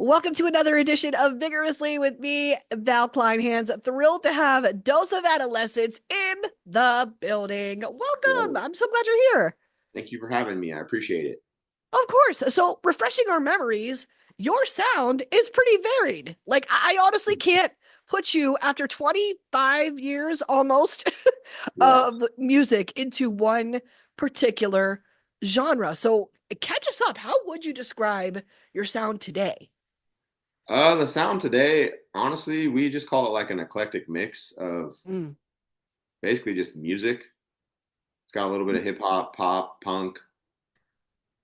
Welcome to another edition of Vigorously with me, Val Kleinhands. Thrilled to have Dose of Adolescence in the building. Welcome. Hello. I'm so glad you're here. Thank you for having me. I appreciate it. Of course. So, refreshing our memories, your sound is pretty varied. Like, I honestly can't put you after 25 years almost Yeah. of music into one particular genre. So, catch us up. How would you describe your sound today? The sound today, honestly, we just call it like an eclectic mix of Mm. basically just music. It's got a little bit of hip hop, pop, punk.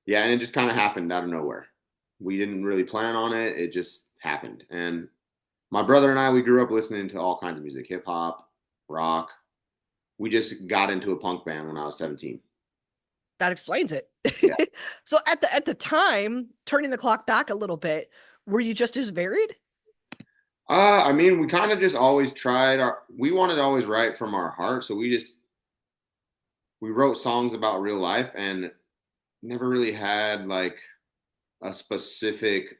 Yeah, and it just kind of happened out of nowhere. We didn't really plan on it. It just happened. And my brother and I, we grew up listening to all kinds of music, hip hop, rock. We just got into a punk band when I was 17. That explains it. Yeah. So at the time, turning the clock back a little bit, were you just as varied? I mean, we kind of just always we wanted to always write from our heart. So we wrote songs about real life and never really had like a specific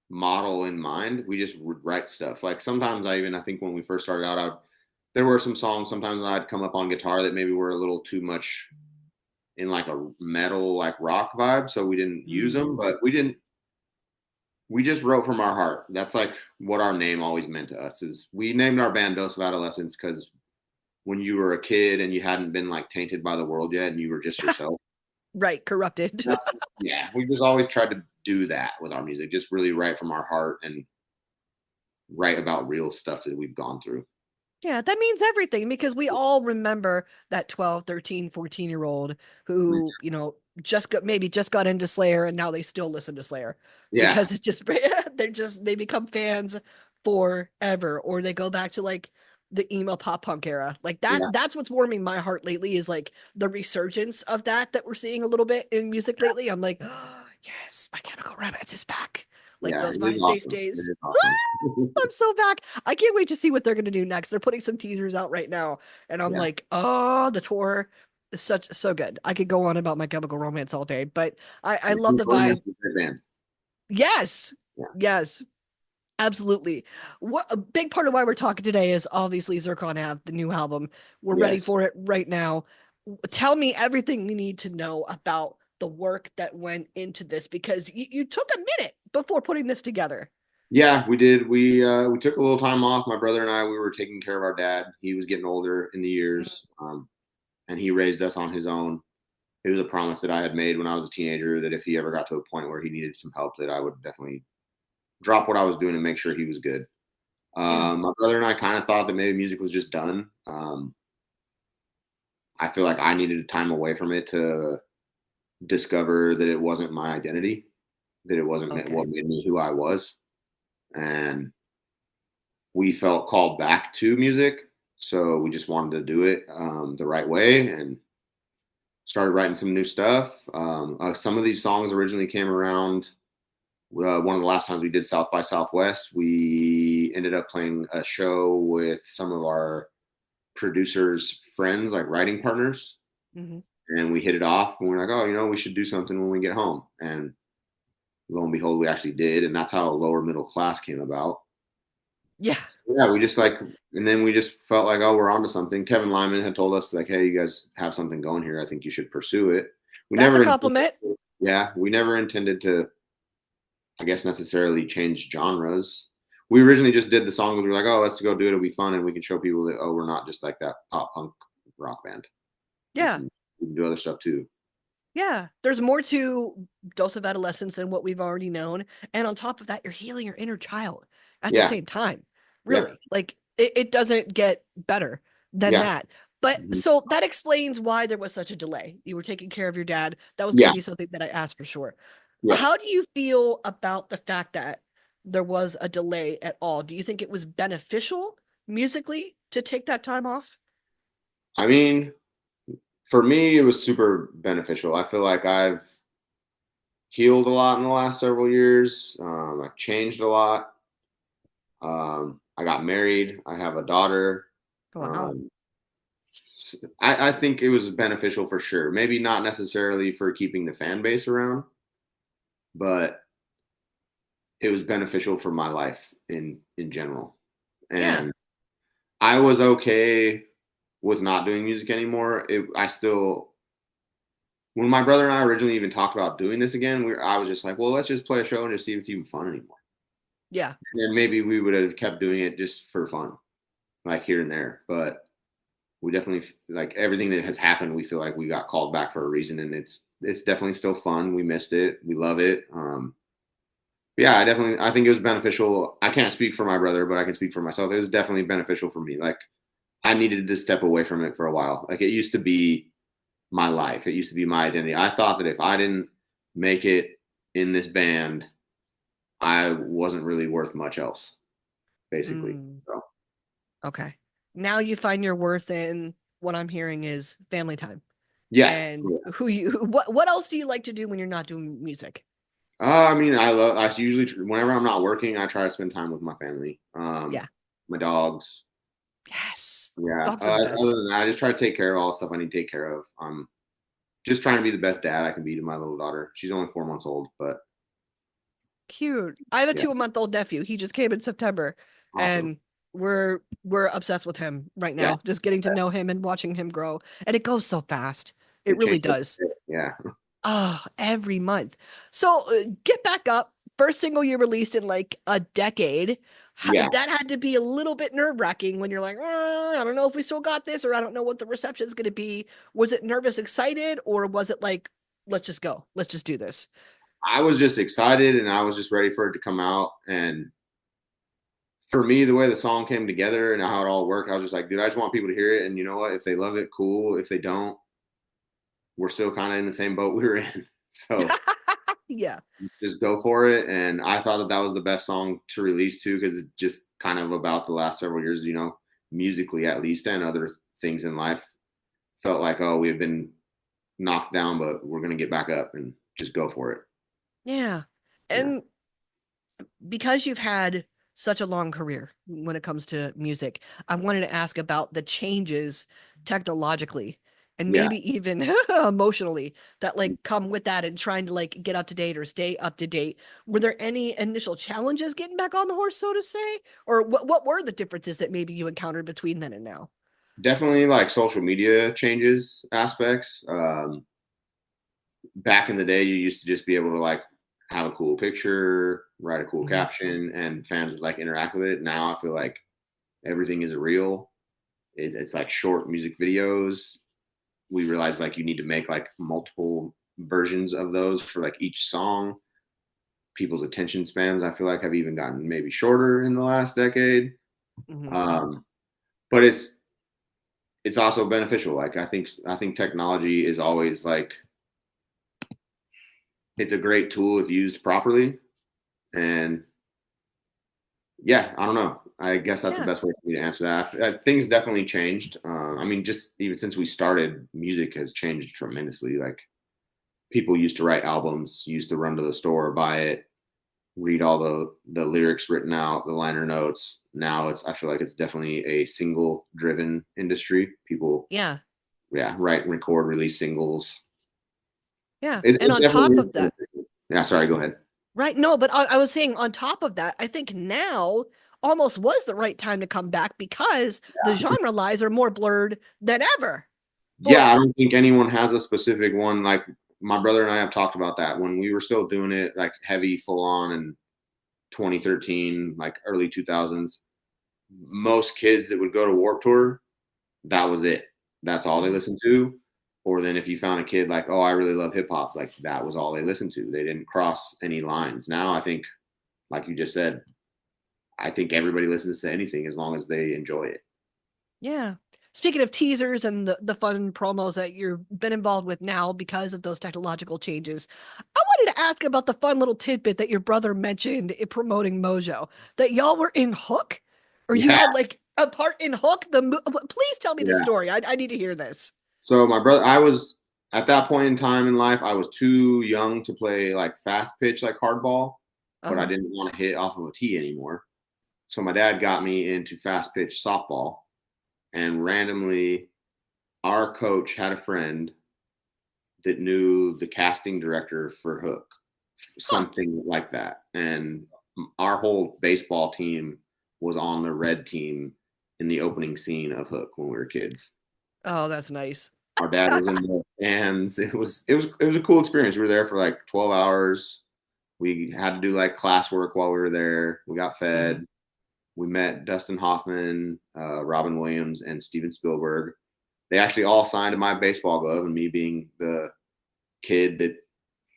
model in mind. We just would write stuff. Like sometimes I think when we first started out, there were some songs sometimes I'd come up on guitar that maybe were a little too much in like a metal, like rock vibe. So we didn't use Mm. them, but we just wrote from our heart. That's like what our name always meant to us is we named our band Dose of Adolescence because when you were a kid and you hadn't been like tainted by the world yet and you were just yourself. Right, corrupted. That's, yeah, we just always tried to do that with our music, just really write from our heart and write about real stuff that we've gone through. Yeah, that means everything because we all remember that 12, 13, 14-year-old who, just got into Slayer and now they still listen to Slayer Yeah, because it just they become fans forever, or they go back to like the emo pop punk era. Like yeah, that's what's warming my heart lately is like the resurgence of that we're seeing a little bit in music lately. I'm like, oh, yes, My Chemical Romance is back. Like yeah. those It is MySpace awesome. It days. is awesome. I'm so back. I can't wait to see what they're going to do next. They're putting some teasers out right now, and I'm Yeah, like, oh, the tour is so good. I could go on about My Chemical Romance all day, but I love the vibe. Romance is a great band. Yes, Yeah. yes, absolutely. What a big part of why we're talking today is obviously Zircon have the new album. We're ready Yes. for it right now. Tell me everything we need to know about the work that went into this because you took a minute before putting this together. Yeah, we did. We took a little time off. My brother and I, we were taking care of our dad. He was getting older in the years, and he raised us on his own. It was a promise that I had made when I was a teenager that if he ever got to a point where he needed some help, that I would definitely drop what I was doing and make sure he was good. Yeah. My brother and I kind of thought that maybe music was just done. I feel like I needed time away from it to discover that it wasn't my identity, that it wasn't Okay. what made me who I was. And we felt called back to music. So we just wanted to do it the right way and started writing some new stuff. Some of these songs originally came around. One of the last times we did South by Southwest, we ended up playing a show with some of our producers' friends, like writing partners, Hmm. and we hit it off. And we're like, oh, we should do something when we get home. And lo and behold, we actually did, and that's how Lower Middle Class came about. Yeah. Yeah, we just like, and then we just felt like, oh, we're onto something. Kevin Lyman had told us like, hey, you guys have something going here. I think you should pursue it. We That's a never, compliment. yeah, we never intended to, I guess, necessarily change genres. We originally just did the songs. We were like, oh, let's go do it. It'll be fun, and we can show people that oh, we're not just like that pop punk rock band. We Yeah. can, we can do other stuff too. Yeah. There's more to Dose of Adolescence than what we've already known. And on top of that, you're healing your inner child at the Yeah, same time. yeah, Really. Like it doesn't get better than yeah, that. But mhm, so that explains why there was such a delay. You were taking care of your dad. That was going to yeah, be something that I asked for sure. yeah. How do you feel about the fact that there was a delay at all? Do you think it was beneficial musically to take that time off? I mean, for me, it was super beneficial. I feel like I've healed a lot in the last several years. I've changed a lot. I got married. I have a daughter. Wow. Um, I think it was beneficial for sure. Maybe not necessarily for keeping the fan base around, but it was beneficial for my life in general. Yeah. And I was okay with not doing music anymore. I still, when my brother and I originally even talked about doing this again, I was just like, well, let's just play a show and just see if it's even fun anymore. Yeah. And maybe we would have kept doing it just for fun, like here and there. But we definitely, like, everything that has happened, we feel like we got called back for a reason, and it's definitely still fun. We missed it. We love it. Yeah, I think it was beneficial. I can't speak for my brother, but I can speak for myself. It was definitely beneficial for me. Like, I needed to step away from it for a while. Like, it used to be my life. It used to be my identity. I thought that if I didn't make it in this band, I wasn't really worth much else, basically. Mm, So okay. Now you find your worth in what I'm hearing is family time. yeah. And what else do you like to do when you're not doing music? I mean, I usually, whenever I'm not working, I try to spend time with my family, Yeah. my dogs. Yes. Yeah. Dogs are the Other best. than that, I just try to take care of all the stuff I need to take care of. Just trying to be the best dad I can be to my little daughter. She's only 4 months old, but Cute. I have a yeah, 2-month-old nephew. He just came in September, awesome. and we're obsessed with him right Yeah. now. Just getting to know him and watching him grow. And it goes so fast. It It really changed. does. Yeah. Oh, every month. So get back up. First single you released in like a decade. Yeah. That had to be a little bit nerve-wracking when you're like, I don't know if we still got this, or I don't know what the reception is going to be. Was it nervous, excited, or was it like, let's just go, let's just do this? I was just excited and I was just ready for it to come out. And for me, the way the song came together and how it all worked, I was just like, dude, I just want people to hear it. And you know what? If they love it, cool. If they don't, we're still kind of in the same boat we were in. So Yeah. just go for it. And I thought that that was the best song to release too, because it's just kind of about the last several years, musically at least, and other things in life. Felt like, oh, we have been knocked down, but we're going to get back up and just go for it. Yeah. Yeah. And because you've had such a long career when it comes to music, I wanted to ask about the changes technologically and Yeah. maybe even emotionally that like come with that and trying to like get up to date or stay up to date. Were there any initial challenges getting back on the horse, so to say? Or what were the differences that maybe you encountered between then and now? Definitely like social media changes aspects. Back in the day, you used to just be able to like have a cool picture, write a cool Mhm. caption, and fans would like interact with it. Now I feel like everything is a reel. It's like short music videos. We realized like you need to make like multiple versions of those for like each song. People's attention spans, I feel like, have even gotten maybe shorter in the last decade. Mhm. Um, but it's also beneficial. Like I think technology is always like it's a great tool if used properly. And yeah, I don't know. I guess that's the Yeah. best way for me to answer that. Things definitely changed. I mean, just even since we started, music has changed tremendously. Like people used to write albums, used to run to the store, buy it, read all the lyrics written out, the liner notes. Now I feel like it's definitely a single driven industry. People, Yeah. yeah, write and record, release singles. Yeah. It, And it on top definitely of is. that, Yeah, sorry, go ahead. right. No, but I was saying on top of that, I think now almost was the right time to come back because the genre lines are more blurred than ever. Yeah, Or I don't think anyone has a specific one. Like my brother and I have talked about that when we were still doing it like heavy, full on in 2013, like early 2000s. Most kids that would go to Warp Tour, that was it. That's all they Mhm. listened to. Or then if you found a kid like, oh, I really love hip hop, like that was all they listened to. They didn't cross any lines. Now I think, like you just said, I think everybody listens to anything as long as they enjoy it. Yeah. Speaking of teasers and the fun promos that you've been involved with now because of those technological changes, I wanted to ask about the fun little tidbit that your brother mentioned in promoting Mojo, that y'all were in Hook, or you Yeah, had like a part in Hook. Please tell me the yeah. story. I need to hear this. So my brother, I was at that point in time in life, I was too young to play like fast pitch, like hardball, but I Uh-huh. didn't want to hit off of a tee anymore. So my dad got me into fast pitch softball, and randomly, our coach had a friend that knew the casting director for Hook, Huh. something like that. And our whole baseball team was on the red team in the opening scene of Hook when we were kids. Oh, that's nice. Our dad was in the stands. It was a cool experience. We were there for like 12 hours. We had to do like classwork while we were there. We got Mhm. fed. We met Dustin Hoffman, Robin Williams, and Steven Spielberg. They actually all signed my baseball glove, and me being the kid that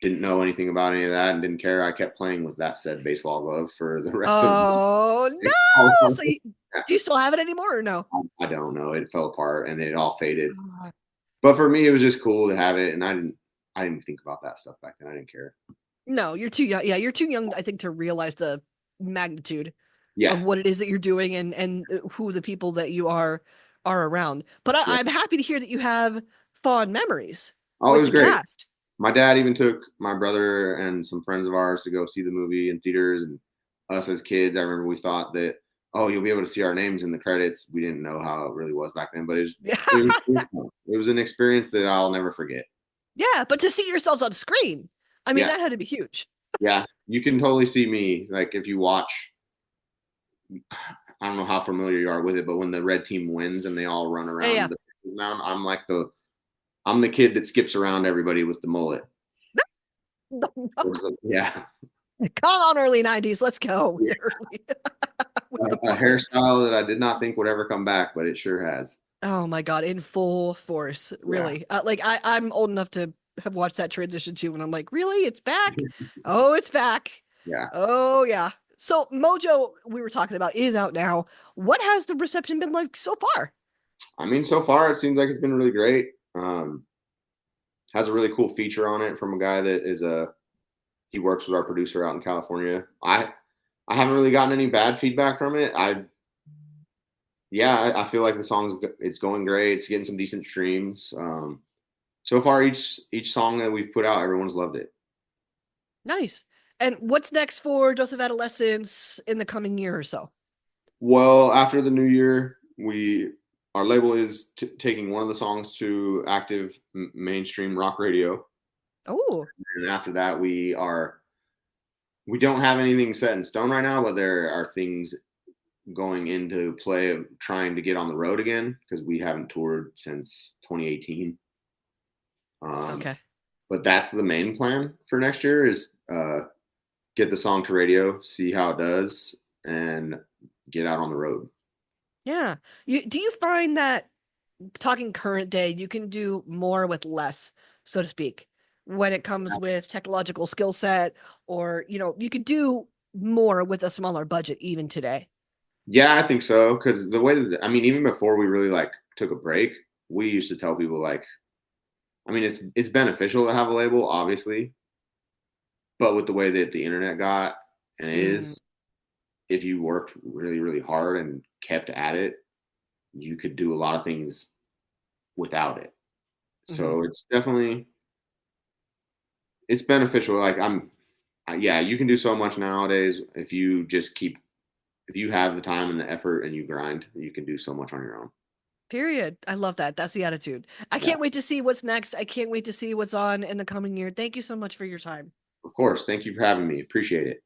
didn't know anything about any of that and didn't care, I kept playing with that said baseball glove for the rest of the Oh baseball. no! So do you still have it anymore or no? I don't know. It fell apart and it all faded. Ah. But for me, it was just cool to have it, and I didn't think about that stuff back then. I didn't care. No, you're too young. Yeah, you're too young, I think, to realize the magnitude of Yeah, what it is that you're doing and who the people that you are around. But yeah. I'm happy to hear that you have fond memories Oh, it with was the great. cast. My dad even took my brother and some friends of ours to go see the movie in theaters, and us as kids, I remember we thought that, oh, you'll be able to see our names in the credits. We didn't know how it really was back then, but Yeah. it was an experience that I'll never forget. Yeah, but to see yourselves on screen, I mean, Yeah, that had to be huge. yeah, you can totally see me. Like if you watch, I don't know how familiar you are with it, but when the red team wins and they all run Yeah, yeah. around the mound, I'm the kid that skips around everybody with the mullet. Yeah, Come on, early 90s. Let's go. yeah. Early with the A mullet. hairstyle that I did not think would ever come back, but it sure has. Oh my God, in full force, Yeah, really. Like I'm old enough to have watched that transition too, and I'm like, really? It's back? Oh, it's back. yeah. Oh yeah. So Mojo, we were talking about, is out now. What has the reception been like so far? I mean, so far it seems like it's been really great. Has a really cool feature on it from a guy that is a he works with our producer out in California. I haven't really gotten any bad feedback from it. I feel like the song's it's going great. It's getting some decent streams. So far, each song that we've put out, everyone's loved it. Nice. And what's next for Dose of Adolescence in the coming year or so? Well, after the new year, we our label is taking one of the songs to active mainstream rock radio, Oh, and after that, we don't have anything set in stone right now, but there are things going into play of trying to get on the road again because we haven't toured since 2018. Um, okay. but that's the main plan for next year is get the song to radio, see how it does, and get out on the road. Yeah. Do you find that talking current day, you can do more with less, so to speak, when it comes with technological skill set, or you could do more with a smaller budget even today. Yeah, I think so. Because the way that I mean, even before we really like took a break, we used to tell people like, I mean, it's beneficial to have a label, obviously, but with the way that the internet got and Mm, is, if you worked really, really hard and kept at it, you could do a lot of things without it. hmm. So it's beneficial. Yeah, you can do so much nowadays if you just keep if you have the time and the effort and you grind, you can do so much on your own. Period. I love that. That's the attitude. I Yeah, can't wait to see what's next. I can't wait to see what's on in the coming year. Thank you so much for your time. of course. Thank you for having me. Appreciate it.